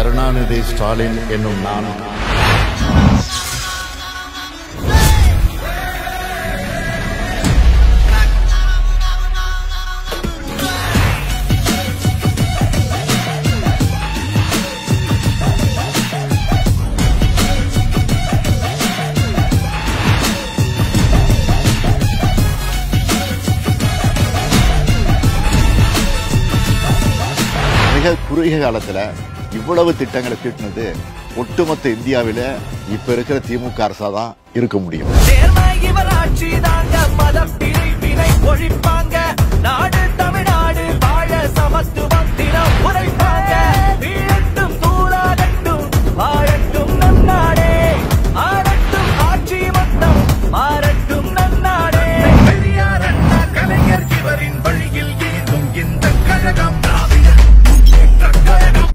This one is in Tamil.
கருணாநிதி ஸ்டாலின் என்னும் நான் மிக குறுகிய காலத்துல இவ்வளவு திட்டங்களை தீட்டினது ஒட்டுமொத்த இந்தியாவில இப்ப இருக்கிற திமுக அரசா தான் இருக்க முடியும். நாடு தமிழ்நாடு வாழ சமத்துவம் தினம் உரைப்பாங்க.